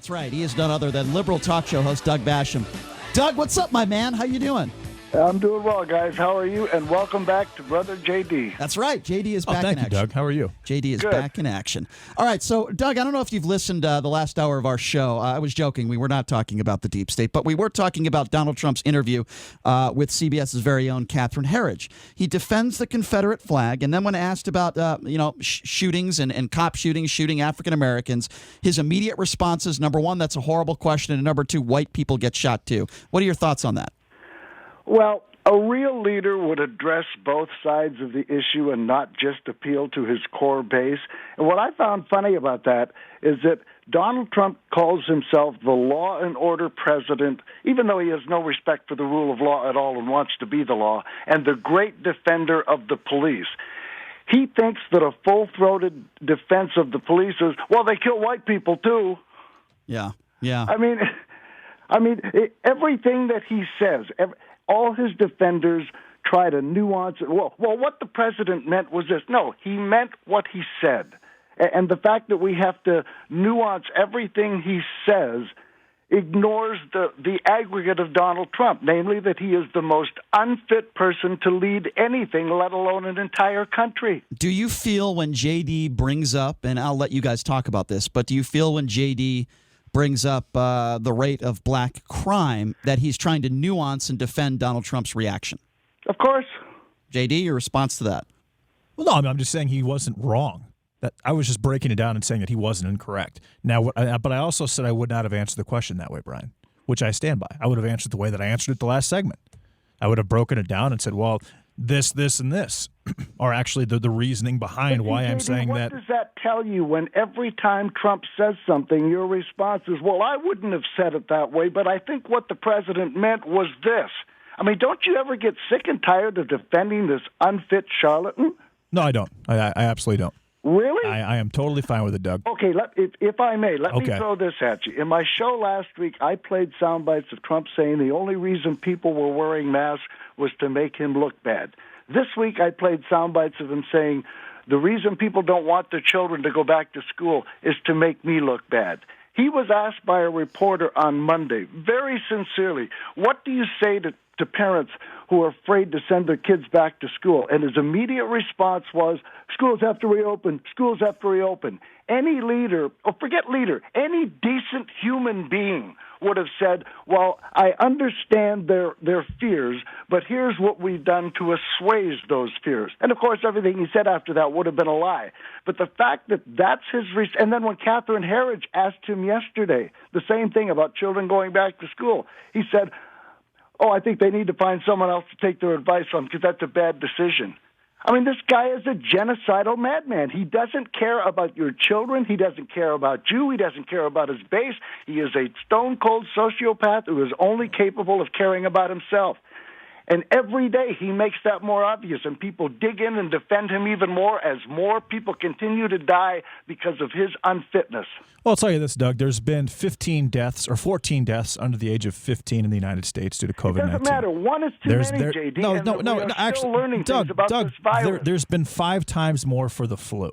That's right. He is none other than liberal talk show host Doug Basham. Doug, what's up, my man? How you doing? I'm doing well, guys. How are you? And welcome back to Brother JD. That's right. JD is back in Thank action. you, Doug. How are you? JD is Good. back in action. All right, so, Doug, I don't know if you've listened the last hour of our show. I was joking. We were not talking about the deep state, but we were talking about Donald Trump's interview with CBS's very own Catherine Herridge. He defends the Confederate flag, and then when asked about, shootings and cop shootings, shooting African Americans, his immediate response is, number one, that's a horrible question, and number two, white people get shot too. What are your thoughts on that? Well, a real leader would address both sides of the issue and not just appeal to his core base. And what I found funny about that is that Donald Trump calls himself the law and order president, even though he has no respect for the rule of law at all and wants to be the law, and the great defender of the police. He thinks that a full-throated defense of the police is, well, they kill white people too. Yeah. I mean, everything that he says, all his defenders try to nuance it. Well, what the president meant was this. No, he meant what he said. And the fact that we have to nuance everything he says ignores the aggregate of Donald Trump, namely that he is the most unfit person to lead anything, let alone an entire country. Do you feel when JD brings up, and I'll let you guys talk about this, but do you feel when JD brings up the rate of black crime that he's trying to nuance and defend Donald Trump's reaction? Of course. JD, your response to that? Well, no, I'm just saying he wasn't wrong. That I was just breaking it down and saying that he wasn't incorrect. Now, but I also said I would not have answered the question that way, Brian, which I stand by. I would have answered the way that I answered it the last segment. I would have broken it down and said, well, this, and this, or actually the reasoning behind why I'm saying what that. What does that tell you when every time Trump says something, your response is, well, I wouldn't have said it that way, but I think what the president meant was this. I mean, don't you ever get sick and tired of defending this unfit charlatan? No, I don't. I absolutely don't. Really? I am totally fine with it, Doug. Okay, if I may, let me throw this at you. In my show last week, I played sound bites of Trump saying the only reason people were wearing masks was to make him look bad. This week, I played sound bites of him saying the reason people don't want their children to go back to school is to make me look bad. He was asked by a reporter on Monday, very sincerely, what do you say to parents who are afraid to send their kids back to school? And his immediate response was, schools have to reopen, schools have to reopen. Any leader, or forget leader, any decent human being would have said, well, I understand their fears, but here's what we've done to assuage those fears. And, of course, everything he said after that would have been a lie. But the fact that that's his and then when Catherine Herridge asked him yesterday the same thing about children going back to school, he said, oh, I think they need to find someone else to take their advice on because that's a bad decision. I mean, this guy is a genocidal madman. He doesn't care about your children. He doesn't care about you. He doesn't care about his base. He is a stone-cold sociopath who is only capable of caring about himself. And every day he makes that more obvious, and people dig in and defend him even more as more people continue to die because of his unfitness. Well, I'll tell you this, Doug. There's been 15 deaths or 14 deaths under the age of 15 in the United States due to COVID-19. It doesn't matter. One is too many, JD. No, actually, learning Doug, things about this virus. There's been 5 times more for the flu.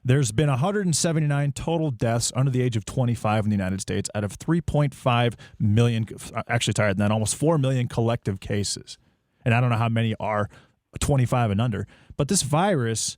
There's been 179 total deaths under the age of 25 in the United States out of 3.5 million, actually higher than that, almost 4 million collective cases. And I don't know how many are 25 and under. But this virus,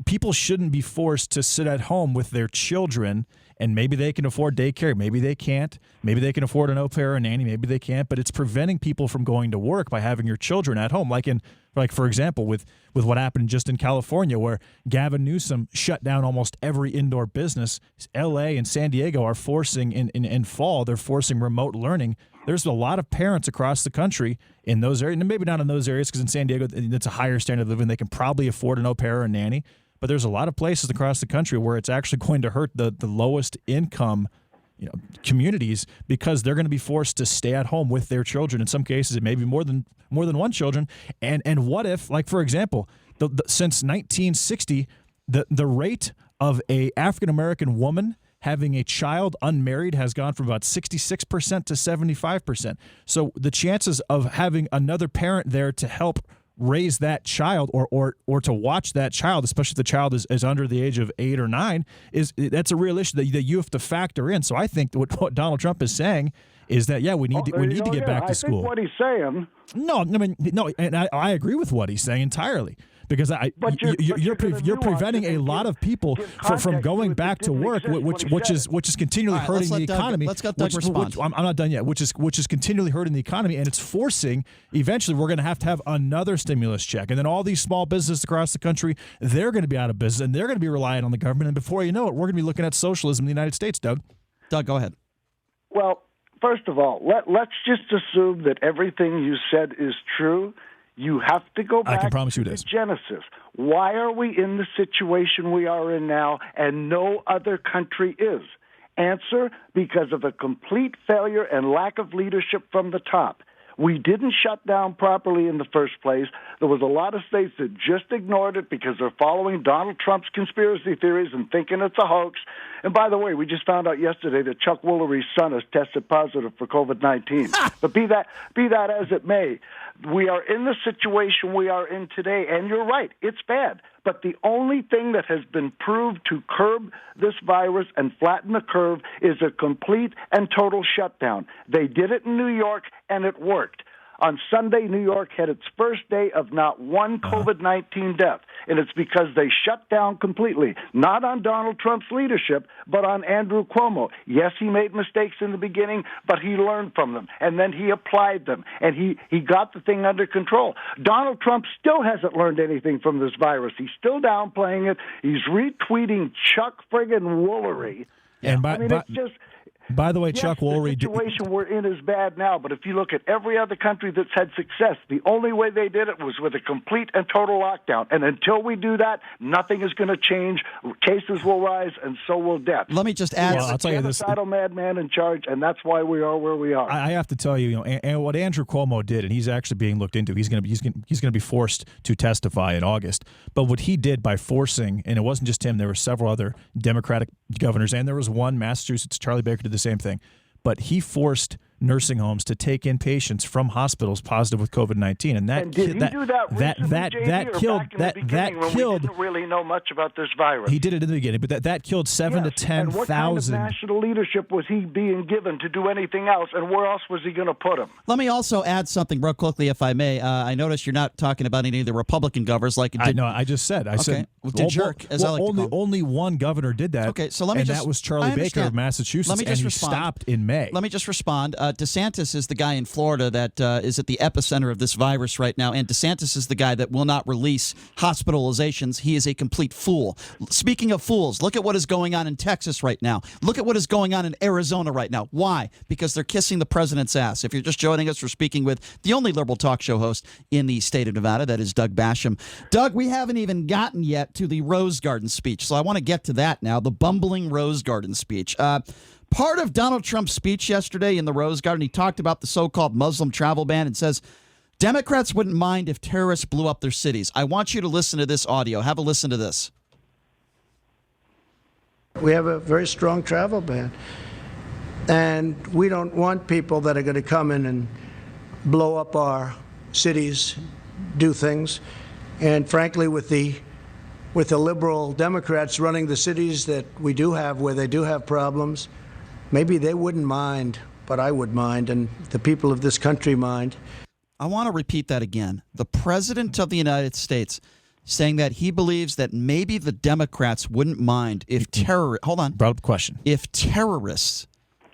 people shouldn't be forced to sit at home with their children, and maybe they can afford daycare, maybe they can't. Maybe they can afford an au pair or a nanny, maybe they can't. But it's preventing people from going to work by having your children at home. Like for example, with what happened just in California, where Gavin Newsom shut down almost every indoor business. L.A. and San Diego are forcing, in fall, they're forcing remote learning. There's a lot of parents across the country in those areas, and maybe not in those areas because in San Diego it's a higher standard of living. They can probably afford an au pair or a nanny. But there's a lot of places across the country where it's actually going to hurt the lowest income communities because they're going to be forced to stay at home with their children. In some cases, it may be more than one children. And what if, like for example, since 1960, the rate of a African American woman having a child unmarried has gone from about 66% to 75%. So the chances of having another parent there to help raise that child or to watch that child, especially if the child is under the age of 8 or 9, that's a real issue that you have to factor in. So I think what Donald Trump is saying is that, we need to get back to school. I think what he's saying. No, and I agree with what he's saying entirely. Because you're preventing a lot of people from going back to work, which is continually hurting the economy. Let's let Doug respond. I'm not done yet. Which is continually hurting the economy, and it's forcing. Eventually, we're going to have another stimulus check, and then all these small businesses across the country, they're going to be out of business, and they're going to be relying on the government. And before you know it, we're going to be looking at socialism in the United States. Doug, go ahead. Well, first of all, let's just assume that everything you said is true. You have to go back to Genesis. Why are we in the situation we are in now and no other country is? Answer, because of a complete failure and lack of leadership from the top. We didn't shut down properly in the first place. There was a lot of states that just ignored it because they're following Donald Trump's conspiracy theories and thinking it's a hoax. And by the way, we just found out yesterday that Chuck Woolery's son has tested positive for COVID-19. But be that as it may, we are in the situation we are in today, and you're right, it's bad. But the only thing that has been proved to curb this virus and flatten the curve is a complete and total shutdown. They did it in New York, and it worked. On Sunday, New York had its first day of not one COVID-19 death, and it's because they shut down completely, not on Donald Trump's leadership, but on Andrew Cuomo. Yes, he made mistakes in the beginning, but he learned from them, and then he applied them, and he got the thing under control. Donald Trump still hasn't learned anything from this virus. He's still downplaying it. He's retweeting Chuck friggin' Woolery. And it's just... By the way, Chuck Woolery... The situation we're in is bad now, but if you look at every other country that's had success, the only way they did it was with a complete and total lockdown. And until we do that, nothing is going to change. Cases will rise, and so will deaths. Let me just add... I'll tell you this. Genocidal madman in charge, and that's why we are where we are. I have to tell you, and what Andrew Cuomo did, and he's actually being looked into. He's going to be forced to testify in August. But what he did by forcing, and it wasn't just him, there were several other Democratic governors, and there was one, Massachusetts, Charlie Baker did the same thing. But he forced nursing homes to take in patients from hospitals positive with COVID-19, and that did he do that killed. We didn't really know much about this virus. He did it in the beginning, but that killed 7,000 to 10,000. And what kind of national leadership was he being given to do anything else, and where else was he going to put him? Let me also add something real quickly, if I may. I noticed you're not talking about any of the Republican governors, like I just said. I said jerk, as I like to call him. Only one governor did that. Okay, so that was Charlie Baker of Massachusetts, and he stopped in May. Let me just respond. DeSantis is the guy in Florida that is at the epicenter of this virus right now, and DeSantis is the guy that will not release hospitalizations. He is a complete fool. Speaking of fools, look at what is going on in Texas right now. Look at what is going on in Arizona right now. Why? Because they're kissing the president's ass. If you're just joining us, we're speaking with the only liberal talk show host in the state of Nevada, that is Doug Basham. Doug, we haven't even gotten yet to the Rose Garden speech, so I want to get to that now, the bumbling Rose Garden speech. Part of Donald Trump's speech yesterday in the Rose Garden, he talked about the so-called Muslim travel ban and says, Democrats wouldn't mind if terrorists blew up their cities. I want you to listen to this audio. Have a listen to this. We have a very strong travel ban, and we don't want people that are going to come in and blow up our cities, do things. And frankly, with the liberal Democrats running the cities that we do have, where they do have problems, maybe they wouldn't mind, but I would mind, and the people of this country mind. I want to repeat that again. The President of the United States saying that he believes that maybe the Democrats wouldn't mind if if terrorists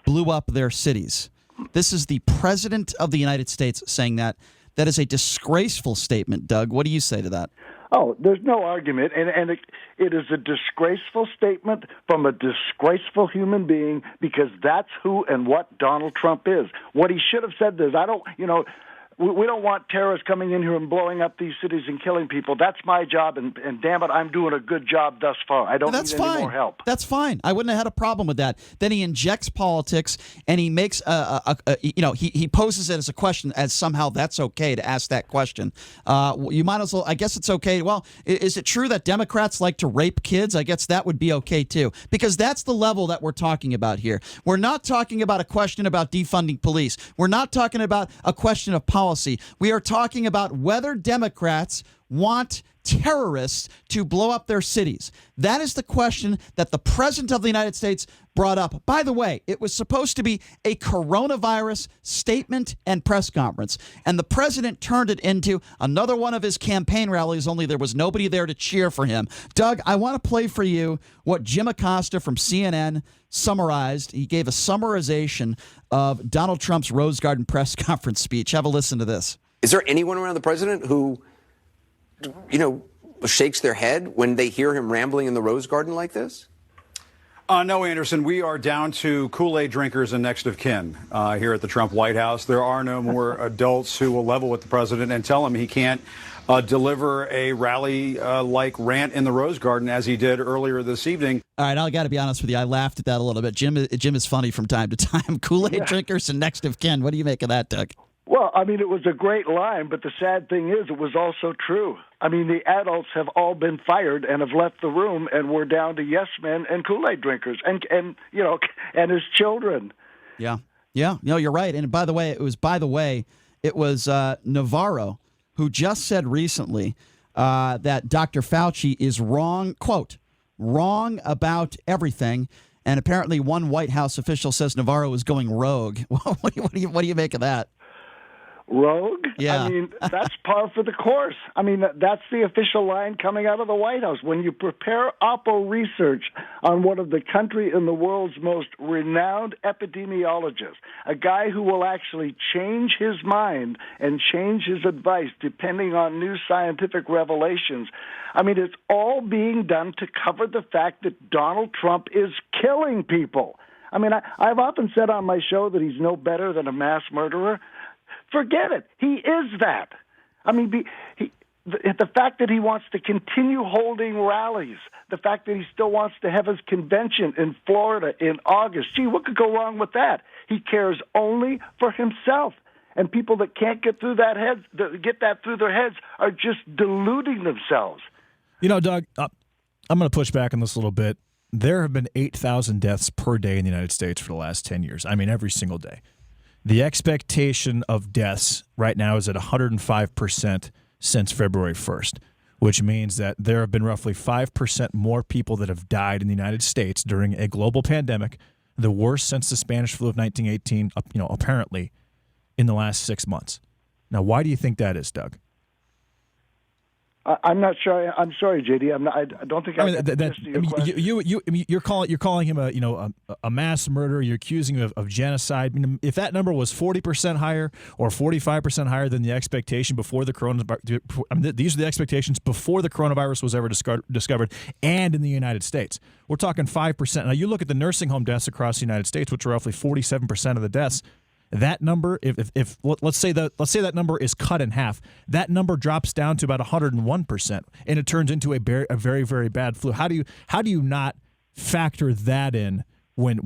blew up their cities. This is the President of the United States saying that. That is a disgraceful statement, Doug. What do you say to that? Oh, there's no argument, and it is a disgraceful statement from a disgraceful human being, because that's who and what Donald Trump is. What he should have said is, we don't want terrorists coming in here and blowing up these cities and killing people. That's my job, and damn it, I'm doing a good job thus far. I don't need any more help. That's fine. I wouldn't have had a problem with that. Then he injects politics, and he makes he poses it as a question, as somehow that's okay to ask that question. You might as well. I guess it's okay. Well, is it true that Democrats like to rape kids? I guess that would be okay too, because that's the level that we're talking about here. We're not talking about a question about defunding police. We're not talking about a question of politics. policy. We are talking about whether Democrats want terrorists to blow up their cities. That is the question that the President of the United States brought up. By the way, it was supposed to be a coronavirus statement and press conference, and the President turned it into another one of his campaign rallies, only there was nobody there to cheer for him. Doug, I want to play for you what Jim Acosta from CNN summarized. He gave a summarization of Donald Trump's Rose Garden press conference speech. Have a listen to this. Is there anyone around the president who, shakes their head when they hear him rambling in the Rose Garden like this? No, Anderson. We are down to Kool-Aid drinkers and next of kin here at the Trump White House. There are no more adults who will level with the president and tell him he can't deliver a rally-like rant in the Rose Garden as he did earlier this evening. All right, I got to be honest with you. I laughed at that a little bit. Jim is funny from time to time. Kool-Aid drinkers and next of kin. What do you make of that, Doug? Well, I mean, it was a great line, but the sad thing is it was also true. I mean, the adults have all been fired and have left the room, and we're down to yes men and Kool-Aid drinkers and his children. Yeah. No, you're right. And by the way, it was Navarro who just said recently that Dr. Fauci is wrong, quote, wrong about everything. And apparently one White House official says Navarro is going rogue. What do you make of that? Rogue? Yeah. I mean, that's par for the course. I mean, that's the official line coming out of the White House. When you prepare Oppo research on one of the country and the world's most renowned epidemiologists, a guy who will actually change his mind and change his advice depending on new scientific revelations, I mean, it's all being done to cover the fact that Donald Trump is killing people. I mean, I've often said on my show that he's no better than a mass murderer. Forget it. He is that. I mean, the fact that he wants to continue holding rallies, the fact that he still wants to have his convention in Florida in August, gee, what could go wrong with that? He cares only for himself. And people that can't get that through their heads are just deluding themselves. Doug, I'm going to push back on this a little bit. There have been 8,000 deaths per day in the United States for the last 10 years. I mean, every single day. The expectation of deaths right now is at 105% since February 1st, which means that there have been roughly 5% more people that have died in the United States during a global pandemic, the worst since the Spanish flu of 1918, apparently, in the last 6 months. Now, why do you think that is, Doug? I'm not sure. I'm sorry, JD. I don't think you're calling him a mass murderer. You're accusing him of genocide. I mean, if that number was 40% higher or 45% higher than the expectation before the coronavirus, these are the expectations before the coronavirus was ever discovered, and in the United States, we're talking 5%. Now, you look at the nursing home deaths across the United States, which are roughly 47% of the deaths. That number, if let's say that number is cut in half, that number drops down to about 101%, and it turns into a very, very bad flu. How do you not factor that in when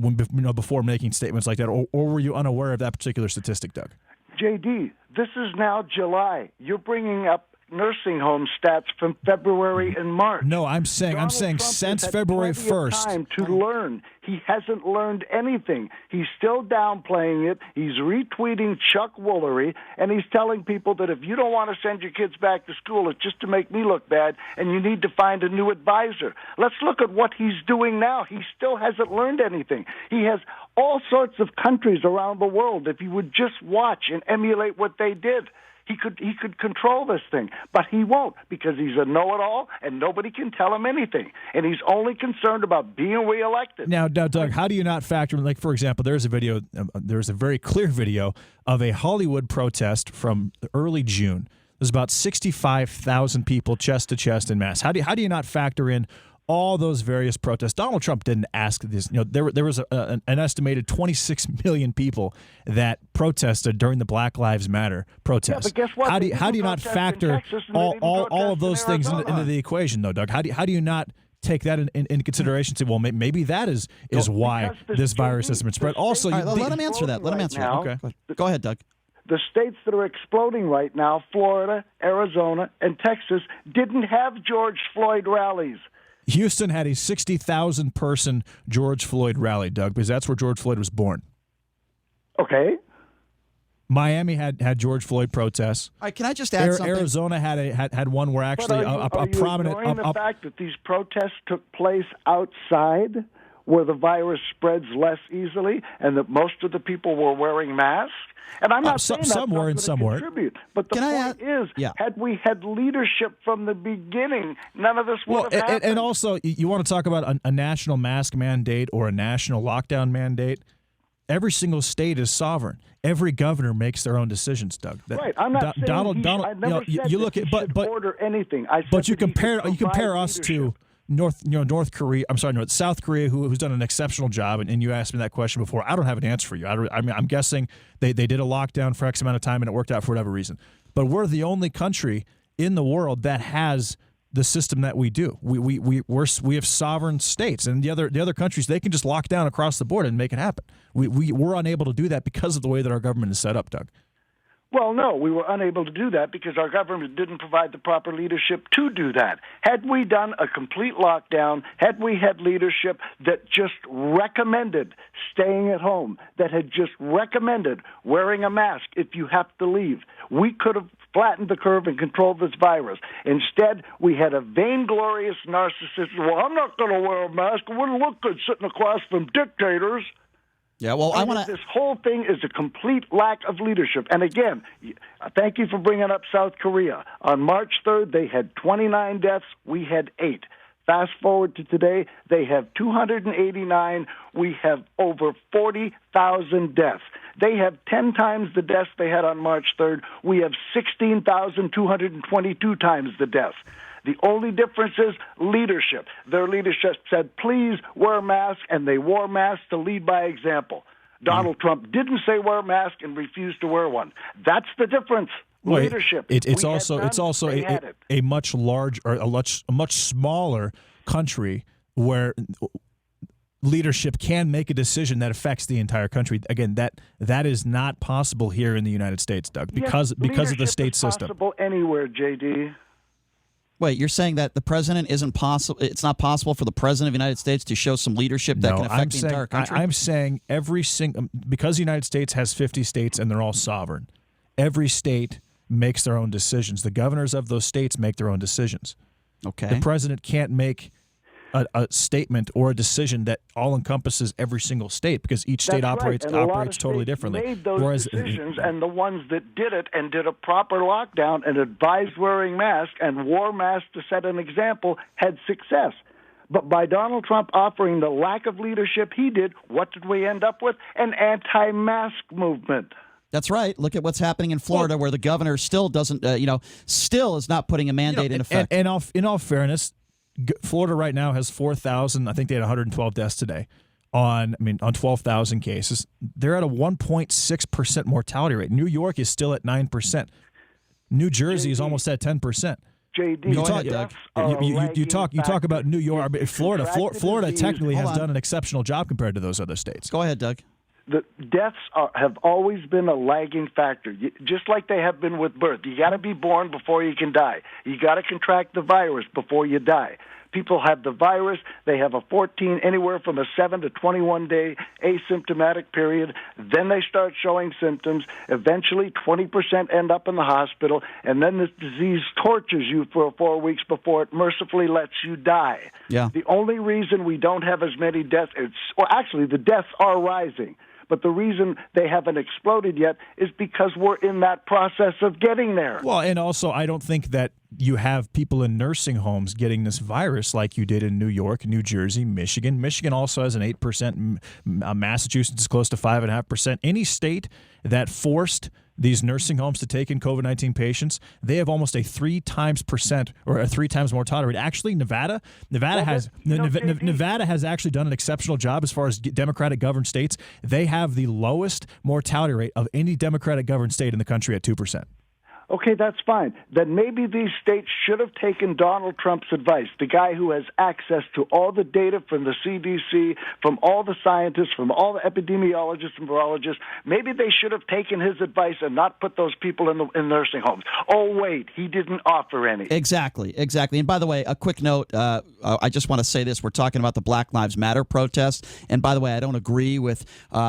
before making statements like that, or were you unaware of that particular statistic, Doug? JD, this is now July. You're bringing up nursing home stats from February and March. No, I'm saying Trump since February 1st. Time to learn. He hasn't learned anything. He's still downplaying it. He's retweeting Chuck Woolery, and he's telling people that if you don't want to send your kids back to school, it's just to make me look bad, and you need to find a new advisor. Let's look at what he's doing now. He still hasn't learned anything. He has all sorts of countries around the world. If he would just watch and emulate what they did, he could control this thing, but he won't because he's a know-it-all and nobody can tell him anything, and he's only concerned about being reelected. Now, Doug, how do you not factor in, like, for example, there's a very clear video of a Hollywood protest from early June. There's about 65,000 people chest to chest en masse. How do you not factor in all those various protests? Donald Trump didn't ask this. There was an estimated 26 million people that protested during the Black Lives Matter protests. Yeah, but guess what? How do you not factor all of those things into the equation, though, Doug? How do you not take that in consideration? Say, well, maybe that is why this virus has been spread. Also, let him answer that. Okay, go ahead, Doug. The states that are exploding right now, Florida, Arizona, and Texas, didn't have George Floyd rallies. Houston had a 60,000-person George Floyd rally, Doug, because that's where George Floyd was born. Okay. Miami had George Floyd protests. All right, can I just add something? Arizona had one where actually are a you prominent. ignoring the fact that these protests took place outside, where the virus spreads less easily, and that most of the people were wearing masks? And I'm not saying that's some not were and going to some weren't. contribute. But the point is, had we had leadership from the beginning, none of this would have happened. And also, you want to talk about a national mask mandate or a national lockdown mandate? Every single state is sovereign. Every governor makes their own decisions, Doug. Right. I'm not saying Donald. I never said you look that at he should order anything. I said but you that he compare should us leadership. to North Korea. I'm sorry, South Korea, who's done an exceptional job. And you asked me that question before. I don't have an answer for you. I'm guessing they did a lockdown for X amount of time and it worked out for whatever reason. But we're the only country in the world that has the system that we do. We have sovereign states, and the other countries, they can just lock down across the board and make it happen. We're unable to do that because of the way that our government is set up, Doug. Well, no, we were unable to do that because our government didn't provide the proper leadership to do that. Had we done a complete lockdown, had we had leadership that just recommended staying at home, that had just recommended wearing a mask if you have to leave, we could have flattened the curve and controlled this virus. Instead, we had a vainglorious narcissist. Well, I'm not going to wear a mask. It wouldn't look good sitting across from dictators. Yeah, well, I want to. This whole thing is a complete lack of leadership. And again, thank you for bringing up South Korea. On March 3rd, they had 29 deaths. We had 8. Fast forward to today, they have 289. We have over 40,000 deaths. They have 10 times the deaths they had on March 3rd. We have 16,222 times the deaths. The only difference is leadership. Their leadership said, please wear masks, and they wore masks to lead by example. Donald Trump didn't say wear a mask and refused to wear one. That's the difference. Leadership. It's also a much larger or a much smaller country where leadership can make a decision that affects the entire country. Again, that is not possible here in the United States, Doug, because of the state system. Possible anywhere, JD. Wait, you're saying that the president isn't possible? It's not possible for the president of the United States to show some leadership that can affect the entire country? I'm saying because the United States has 50 states and they're all sovereign, every state makes their own decisions. The governors of those states make their own decisions. Okay. The president can't make a statement or a decision that all encompasses every single state because each state operates totally differently. Made those decisions, and the ones that did it and did a proper lockdown and advised wearing masks and wore masks to set an example had success. But by Donald Trump offering the lack of leadership he did, what did we end up with? An anti-mask movement. That's right. Look at what's happening in Florida, where the governor still doesn't, still is not putting a mandate in effect. And in all fairness, Florida right now has 4,000. I think they had 112 deaths today on 12,000 cases. They're at a 1.6% mortality rate. New York is still at 9%. New Jersey is almost at 10%. JD, you talk about New York, Florida technically has done an exceptional job compared to those other states. Go ahead, Doug. The deaths have always been a lagging factor, just like they have been with birth. You got to be born before you can die. You got to contract the virus before you die. People have the virus. They have anywhere from a 7 to 21 day asymptomatic period. Then they start showing symptoms. Eventually, 20% end up in the hospital, and then this disease tortures you for 4 weeks before it mercifully lets you die. Yeah. The only reason we don't have as many deaths, actually, the deaths are rising. But the reason they haven't exploded yet is because we're in that process of getting there. Well, and also I don't think that you have people in nursing homes getting this virus like you did in New York, New Jersey, Michigan. Michigan also has an 8%. Massachusetts is close to 5.5%. Any state that forced these nursing homes to take in COVID-19 patients, they have almost a 3 times mortality rate. Actually, Nevada has actually done an exceptional job as far as Democratic governed states. They have the lowest mortality rate of any Democratic governed state in the country at 2%. Okay, that's fine. Then maybe these states should have taken Donald Trump's advice, the guy who has access to all the data from the CDC, from all the scientists, from all the epidemiologists and virologists. Maybe they should have taken his advice and not put those people in nursing homes. Oh, wait, he didn't offer any. Exactly. And by the way, a quick note, I just want to say this. We're talking about the Black Lives Matter protest. And by the way, I don't agree with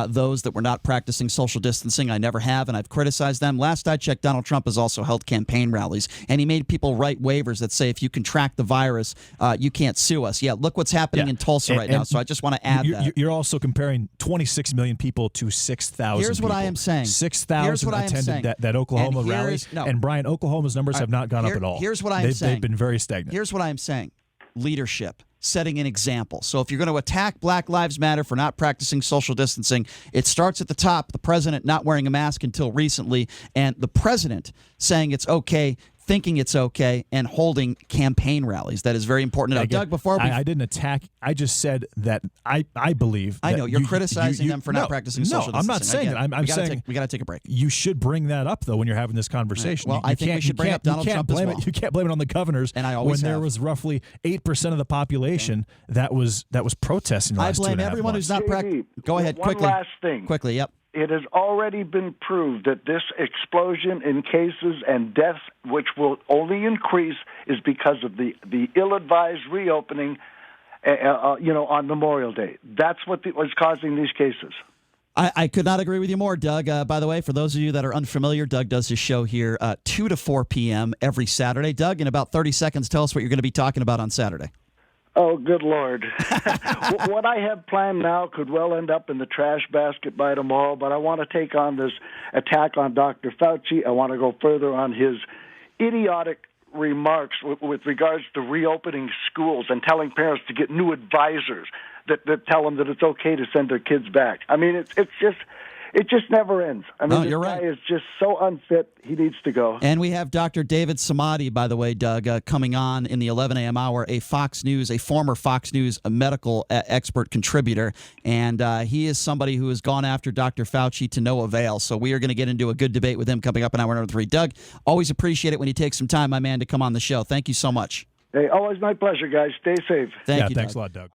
those that were not practicing social distancing. I never have, and I've criticized them. Last I checked, Donald Trump has also held campaign rallies, and he made people write waivers that say if you contract the virus, you can't sue us. Yeah, look what's happening in Tulsa right now. So I just want to add that. You're also comparing 26 million people to 6,000 Here's what people. I am saying. 6,000 attended that Oklahoma rally. And Brian, Oklahoma's numbers have not gone up at all. Here's what I am saying. They've been very stagnant. Here's what I am saying. Leadership. Setting an example. So if you're going to attack Black Lives Matter for not practicing social distancing, it starts at the top, the president not wearing a mask until recently, and the president saying it's okay, thinking it's okay, and holding campaign rallies. That is very important. Now, Doug, before we... I didn't attack. I just said that I believe... I know. You're criticizing them for not practicing social distancing. No, I'm not saying that. I'm saying... We got to take a break. You should bring that up, though, when you're having this conversation. Well, I think we should bring up Donald Trump as well. You can't blame it on the governors and I always when there was roughly 8% of the population that was protesting the last 2.5 months. I blame everyone who's not practicing... Go ahead, quickly. One last thing. Quickly, yep. It has already been proved that this explosion in cases and deaths, which will only increase, is because of the ill-advised reopening, on Memorial Day. That's what was causing these cases. I could not agree with you more, Doug. By the way, for those of you that are unfamiliar, Doug does his show here 2 to 4 p.m. every Saturday. Doug, in about 30 seconds, tell us what you're going to be talking about on Saturday. Oh, good Lord. What I have planned now could well end up in the trash basket by tomorrow, but I want to take on this attack on Dr. Fauci. I want to go further on his idiotic remarks with regards to reopening schools and telling parents to get new advisors that tell them that it's okay to send their kids back. I mean, it just never ends. I mean, this guy is just so unfit, he needs to go. And we have Dr. David Samadi, by the way, Doug, coming on in the 11 a.m. hour, a former Fox News medical expert contributor. And he is somebody who has gone after Dr. Fauci to no avail. So we are going to get into a good debate with him coming up in hour number 3. Doug, always appreciate it when you take some time, my man, to come on the show. Thank you so much. Hey, always my pleasure, guys. Stay safe. Thank you, thanks Doug. a lot, Doug.